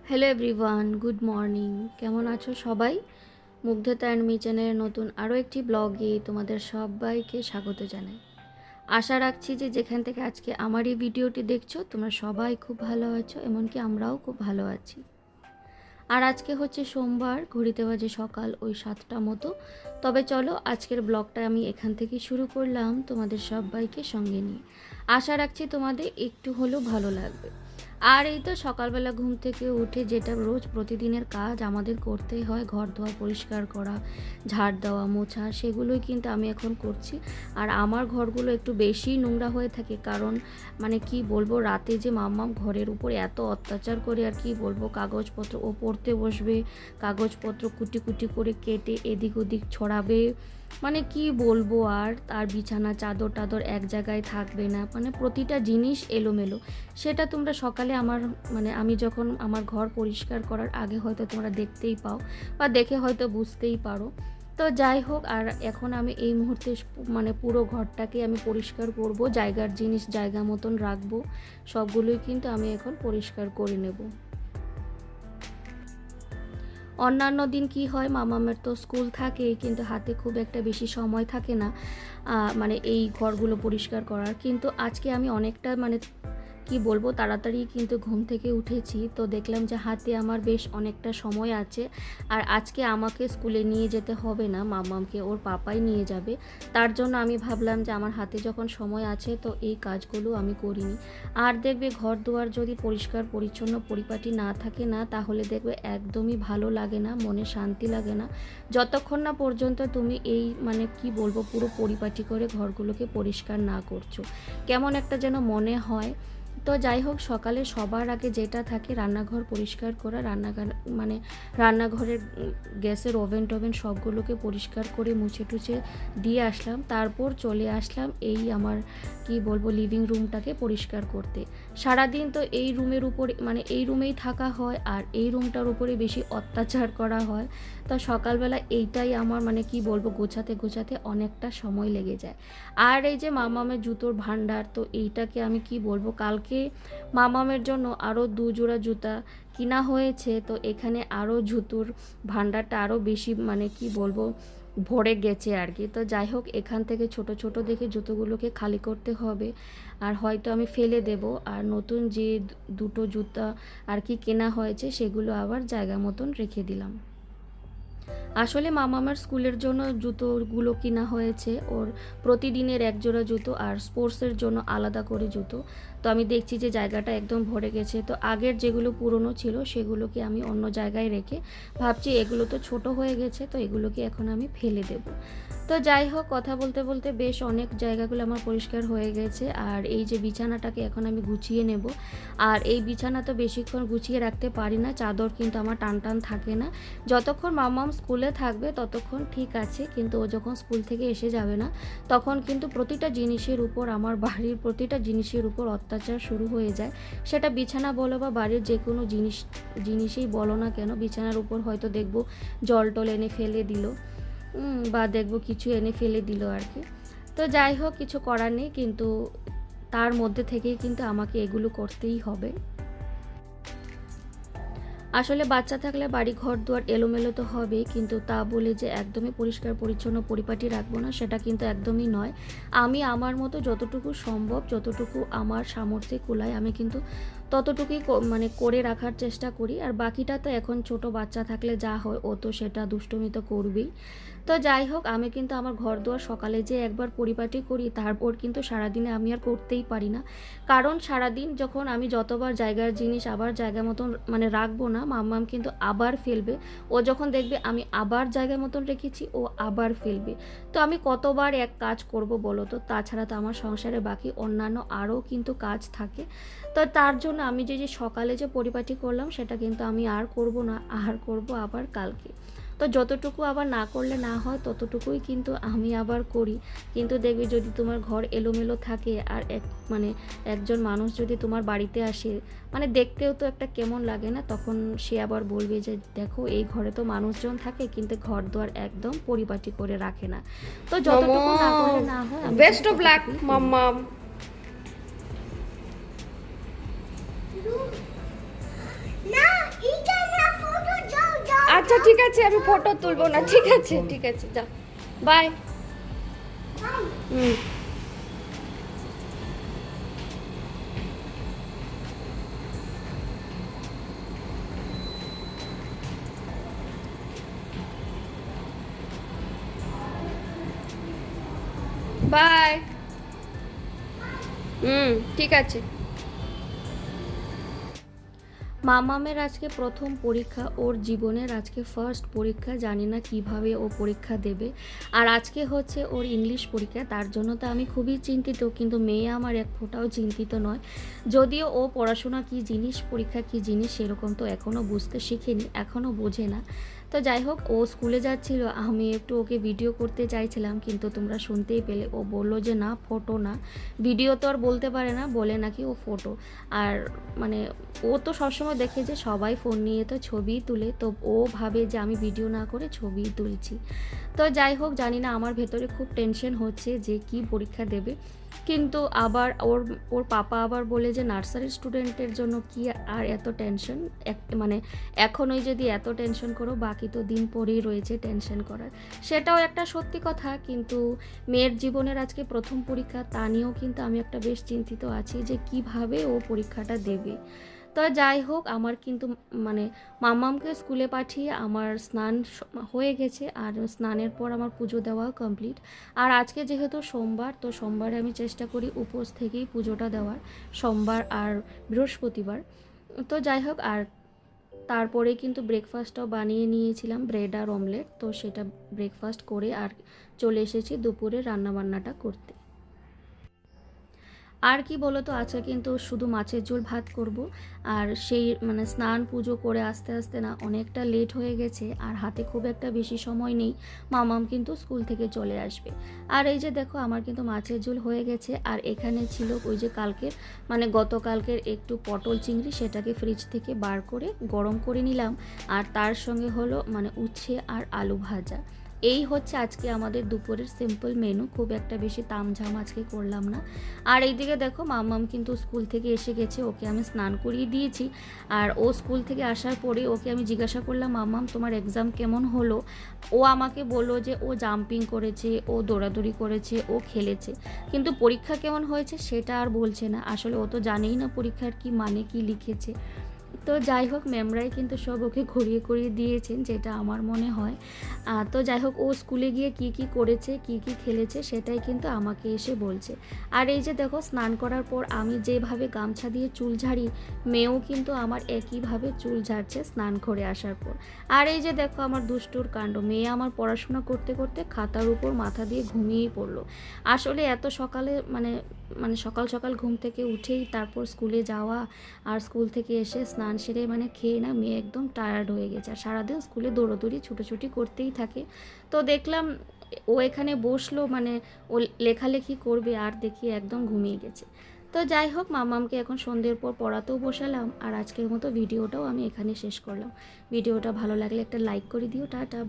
Hello everyone, good morning. কেমন আছো সবাই? মুগ্ধতা অ্যান্ড মি চ্যানেলের নতুন আরও একটি ব্লগে তোমাদের সবাইকে স্বাগত জানাই। আশা রাখছি যে যেখান থেকে আজকে আমার এই ভিডিওটি দেখছো তোমরা সবাই খুব ভালো আছো, এমনকি আমরাও খুব ভালো আছি। আর আজকে হচ্ছে সোমবার, ঘড়িতে বাজে সকাল ওই 7টা মতো। তবে চলো আজকের ব্লগটা আমি এখান থেকে শুরু করলাম তোমাদের সবাইকে সঙ্গে নিয়ে। আশা রাখছি তোমাদের একটু হলেও ভালো লাগবে। আর এই তো সকালবেলা ঘুম থেকে উঠে যেটা রোজ প্রতিদিনের কাজ আমাদের করতেই হয়, ঘর ধোয়া, পরিষ্কার করা, ঝাড় দেওয়া, মোছা, সেগুলোই কিন্তু আমি এখন করছি। আর আমার ঘরগুলো একটু বেশি নোংরা হয়ে থাকে, কারণ মানে কি বলবো, রাতে যে মাম্মাম ঘরের উপর এত অত্যাচার করে, আর কি বলবো, কাগজপত্র ও পড়তে বসবে, কাগজপত্র কুটি কুটি করে কেটে এদিক ওদিক ছড়াবে, মানে কি বলবো। আর তার বিছানা চাদর টাদর এক জায়গায় থাকবে না, মানে প্রতিটা জিনিস এলোমেলো। সেটা তোমরা সকালে আমি যখন আমার ঘর পরিষ্কার করার আগে হয়তো তোমরা দেখতেই পাও বা দেখে হয়তো বুঝতেই পারো। তো যাই হোক, আর এখন আমি এই মুহূর্তে পুরো ঘরটাকে আমি পরিষ্কার করব, জায়গার জিনিস জায়গা মতন রাখবো, সবগুলোই কিন্তু আমি এখন পরিষ্কার করে নেব। অন্যান্য দিন কি হয়, মামামের তো স্কুল থাকে, কিন্তু হাতে খুব একটা বেশি সময় থাকে না এই ঘরগুলো পরিষ্কার করার। কিন্তু আজকে আমি অনেকটা কি বলবো, তাড়াতাড়ি কিন্তু ঘুম থেকে উঠেছি, তো দেখলাম যে হাতে আমার বেশ অনেকটা সময় আছে। আর আজকে আমাকে স্কুলে নিয়ে যেতে হবে না, মামামকে ওর পাপাই নিয়ে যাবে। তার জন্য আমি ভাবলাম যে আমার হাতে যখন সময় আছে তো এই কাজগুলো আমি করিনি। আর দেখবে ঘর দুয়ার যদি পরিষ্কার পরিচ্ছন্ন পরিপাটি না থাকে না, তাহলে দেখবে একদমই ভালো লাগে না, মনে শান্তি লাগে না, যতক্ষণ না পর্যন্ত তুমি এই কি বলবো পুরো পরিপাটি করে ঘরগুলোকে পরিষ্কার না করছো, কেমন একটা যেন মনে হয়। তো যাই হোক, সকালে সবার আগে যেটা থাকে রান্নাঘর পরিষ্কার করা, রান্নাঘরের গ্যাসের ওভেন টোভেন সবগুলোকে পরিষ্কার করে মুছে টুছে দিয়ে আসলাম। তারপর চলে আসলাম এই আমার কি বলবো লিভিং রুমটাকে পরিষ্কার করতে। সারাদিন তো এই রুমের উপরে এই রুমেই থাকা হয়, আর এই রুমটার উপরে বেশি অত্যাচার করা হয়। তো সকালবেলা এইটাই আমার কি বলবো গোছাতে গোছাতে অনেকটা সময় লেগে যায়। আর এই যে মামামের জুতোর ভান্ডার, তো এইটাকে আমি কি বলবো, কালকে মামামের জন্য আরও 2 জোড়া জুতা কিনা হয়েছে, তো এখানে আরও জুতোর ভান্ডারটা আরও বেশি কি বলবো ভরে গেছে আর কি। তো যাই হোক, এখান থেকে ছোট ছোট দেখে জুতোগুলোকে খালি করতে হবে, আর হয়তো আমি ফেলে দেব, আর নতুন যে 2টো জুতা আর কি কেনা হয়েছে সেগুলো আবার জায়গা মতন রেখে দিলাম। আসলে মামামার স্কুলের জন্য জুতোগুলো কিনা হয়েছে, ওর প্রতিদিনের 1 জোড়া জুতো আর স্পোর্টসের জন্য আলাদা করে জুতো। তো আমি দেখছি যে জায়গাটা একদম ভরে গেছে, তো আগের যেগুলো পুরনো ছিল সেগুলোকে আমি অন্য জায়গায় রেখে ভাবছি এগুলো তো ছোট হয়ে গেছে, তো এগুলোকে এখন আমি ফেলে দেব। তো যাই হোক, কথা বলতে বলতে বেশ অনেক জায়গাগুলো আমার পরিষ্কার হয়ে গেছে। আর এই যে বিছানাটাকে এখন আমি গুছিয়ে নেব। আর এই বিছানা তো বেশিক্ষণ গুছিয়ে রাখতে পারি না, চাদর কিন্তু আমার টান টান থাকে না। যতক্ষণ মাম্মাম স্কুলে থাকবে ততক্ষণ ঠিক আছে, কিন্তু ও যখন স্কুল থেকে এসে যাবে না, তখন কিন্তু প্রতিটা জিনিসের উপর, আমার বাড়ির প্রতিটা জিনিসের উপর অত্যাচার শুরু হয়ে যায়। সেটা বিছানা বলো বা বাড়ির যে কোনো জিনিসই বলো না কেন, বিছানার উপর হয়তো দেখবো জল টল এনে ফেলে দিল, বা দেখবো কিছু এনে ফেলে দিল আর কি। তো যাই হোক, কিছু করার নেই, কিন্তু তার মধ্যে থেকেই কিন্তু আমাকে এগুলো করতেই হবে। আসলে বাচ্চা থাকলে বাড়ি ঘর দুয়ার এলোমেলো তো হবে, কিন্তু তা বলে যে একদমই পরিষ্কার পরিচ্ছন্ন পরিপাটি রাখবো না, সেটা কিন্তু একদমই নয়। আমি আমার মতো যতটুকু সম্ভব, যতটুকু আমার সামর্থ্যে কুলায়, আমি কিন্তু ততটুকুই করে রাখার চেষ্টা করি। আর বাকিটা তো এখন ছোট বাচ্চা থাকলে যা হয়, ও তো সেটা দুষ্টুমি তো করবেই। তো যাই হোক, আমি কিন্তু আমার ঘর দুয়ার সকালে যে একবার পরিপাটি করি, তারপর কিন্তু সারাদিনে আমি আর করতেই পারি না, কারণ সারাদিন যখন আমি যতবার জায়গার জিনিস আবার জায়গা মতন রাখবো না, মাম্মাম কিন্তু আবার ফেলবে। ও যখন দেখবে আমি আবার জায়গা মতন রেখেছি, ও আবার ফেলবে। তো আমি কতবার এক কাজ করব বলো তো? তাছাড়া তো আমার সংসারে বাকি অন্যান্য আরও কিন্তু কাজ থাকে। তো তার জন্য আমি যে সকালে যে পরিপাটি করলাম সেটা কিন্তু আমি আর করব না, আর করব আবার কালকে। তো যতটুকু আবার না করলে না হয় ততটুকুই কিন্তু আমি আবার করি। কিন্তু দেখবে যদি তোমার ঘর এলোমেলো থাকে, আর একজন মানুষ যদি তোমার বাড়িতে আসে, দেখতেও তো একটা কেমন লাগে না, তখন সে আবার বলবে যে দেখো এই ঘরে তো মানুষজন থাকে কিন্তু ঘর দুয়ার একদম পরিপাটি করে রাখে না। তো যতটুকু না করলে না হয়, আমি বেস্ট অফ লাক মাম্মাম। না, এই আচ্ছা ঠিক আছে, আমি ফটো তুলবো না, ঠিক আছে ঠিক আছে, যাও, বাই। হুম। বাই। হুম, ঠিক আছে। মামামের আজকে প্রথম পরীক্ষা, ওর জীবনের আজকে ফার্স্ট পরীক্ষা, জানি না কিভাবে ও পরীক্ষা দেবে। আর আজকে হচ্ছে ওর ইংলিশ পরীক্ষা, তার জন্য তো আমি খুবই চিন্তিত, কিন্তু মেয়ে আমার এক ফোঁটাও চিন্তিত নয়। যদিও ও পড়াশোনা কী জিনিস, পরীক্ষা কী জিনিস সেরকম তো এখনও বুঝতে শিখেনি, এখনও বোঝে না। তো যাই হোক, ও স্কুলে যাচ্ছিল, আমি একটু ওকে ভিডিও করতে চাইছিলাম, কিন্তু তোমরা শুনতেই পেলে ও বললো যে না, ফটো না। ভিডিও তো আর বলতে পারে না, বলে নাকি ও ফটো। আর মানে ও তো সবসময় দেখে যে সবাই ফোন নিয়ে তো ছবিই তুলে, তো ও ভাবে যে আমি ভিডিও না করে ছবিই তুলছি। তো যাই হোক, জানি না, আমার ভেতরে খুব টেনশন হচ্ছে যে কি পরীক্ষা দেবে। কিন্তু আবার ওর ওর পাপা আবার বলে যে নার্সারি স্টুডেন্টের জন্য কি আর এত টেনশন, মানে এখনই যদি এত টেনশন করো, বাকি তো দিন পরেই রয়েছে টেনশন করার। সেটাও একটা সত্যি কথা, কিন্তু মেয়ের জীবনের আজকে প্রথম পরীক্ষা, তা নিয়েও কিন্তু আমি একটা বেশ চিন্তিত আছি যে কিভাবে ও পরীক্ষাটা দেবে। তো যাই হোক, আমার কিন্তু মানে মাম্মামকে স্কুলে পাঠিয়ে আমার স্নান হয়ে গেছে, আর স্নানের পর আমার পুজো দেওয়াও কমপ্লিট। আর আজকে যেহেতু সোমবার, তো সোমবারে আমি চেষ্টা করি উপোস থেকেই পুজোটা দেওয়ার, সোমবার আর বৃহস্পতিবার। তো যাই হোক, আর তারপরে কিন্তু ব্রেকফাস্টটাও বানিয়ে নিয়েছিলাম, ব্রেড আর অমলেট, তো সেটা ব্রেকফাস্ট করে আর চলে এসেছি দুপুরে রান্নাবান্নাটা করতে। আর কি বলো তো, আজকে কিন্তু শুধু মাছের ঝোল ভাত করব। আর সেই মানে স্নান পুজো করে আস্তে আস্তে না অনেকটা লেট হয়ে গেছে, আর হাতে খুব একটা বেশি সময় নেই, মামাম কিন্তু স্কুল থেকে চলে আসবে। আর এই যে দেখো, আমার কিন্তু মাছের ঝোল হয়ে গেছে। আর এখানে ছিল ওই যে কালকের মানে গতকালকের একটু পটল চিংড়ি, সেটাকে ফ্রিজ থেকে বার করে গরম করে নিলাম। আর তার সঙ্গে হলো মানে উচ্ছে আর আলু ভাজা। এই হচ্ছে আজকে আমাদের দুপুরের সিম্পল মেনু, খুব একটা বেশি তামঝাম আজকে করলাম না। আর এইদিকে দেখো, মাম্মাম কিন্তু স্কুল থেকে এসে গেছে, ওকে আমি স্নান করিয়ে দিয়েছি। আর ও স্কুল থেকে আসার পরে ওকে আমি জিজ্ঞাসা করলাম, মাম্মাম তোমার এক্সাম কেমন হলো? ও আমাকে বললো যে ও জাম্পিং করেছে, ও দৌড়াদৌড়ি করেছে, ও খেলেছে, কিন্তু পরীক্ষা কেমন হয়েছে সেটা আর বলছে না। আসলে ও তো জানেই না পরীক্ষার কি মানে কি লিখেছে। তো যাই হোক, ম্যামরাই কিন্তু সব ওকে ঘুরিয়ে করিয়ে দিয়েছেন, যেটা আমার মনে হয়। তো যাই হোক, ও স্কুলে গিয়ে কি কি করেছে, কি কি খেলেছে, সেটাই কিন্তু আমাকে এসে বলছে। আর এই যে দেখো, স্নান করার পর আমি যেভাবে গামছা দিয়ে চুল ঝাড়ি, মেয়েও কিন্তু আমার একইভাবে চুল ঝাড়ছে স্নান করে আসার পর। আর এই যে দেখো, আমার দুষ্টুর কাণ্ড, মেয়ে আমার পড়াশোনা করতে করতে খাতার উপর মাথা দিয়ে ঘুমিয়েই পড়লো। আসলে এত সকালে মানে মানে সকাল সকাল ঘুম থেকে উঠেই তারপর স্কুলে যাওয়া, আর স্কুল থেকে এসে স্নান সেরে মানে খেয়ে না মেয়ে একদম টায়ার্ড হয়ে গেছে, আর সারাদিন স্কুলে দৌড়োদৌড়ি ছুটোছুটি করতেই থাকে। তো দেখলাম ও এখানে বসলো, মানে ও লেখালেখি করবে, আর দেখি একদম ঘুমিয়ে গেছে। তো যাই হোক, মামামকে এখন সন্ধ্যের পর পড়াতেও বসালাম, আর আজকের মতো ভিডিওটাও আমি এখানে শেষ করলাম। ভিডিওটা ভালো লাগলে একটা লাইক করে দিও, টাটা।